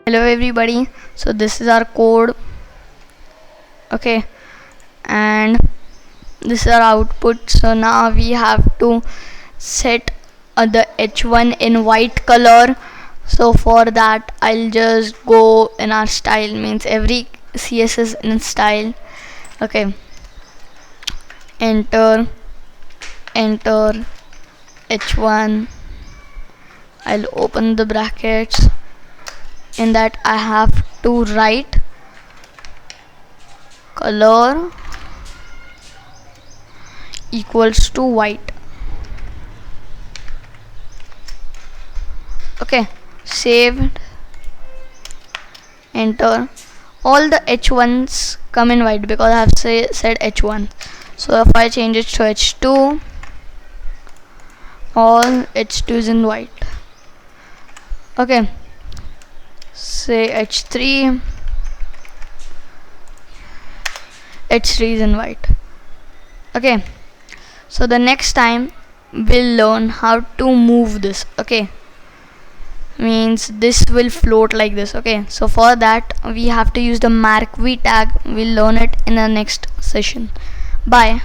Hello everybody, so this is our code. Okay, and this is our output. So now we have to set the h1 in white color. So for that I'll just go in our style, means every css in style. Okay, enter h1. I'll open the brackets. In that I have to write color equals to white. Okay, saved, enter. All the h1s come in white because I have said h1. So if I change it to h2, all h2 is in white. Okay, say h3 is in white. Okay, so the next time we'll learn how to move this. Okay, means this will float like this. Okay, so for that we have to use the mark v tag. We'll learn it in the next session. Bye.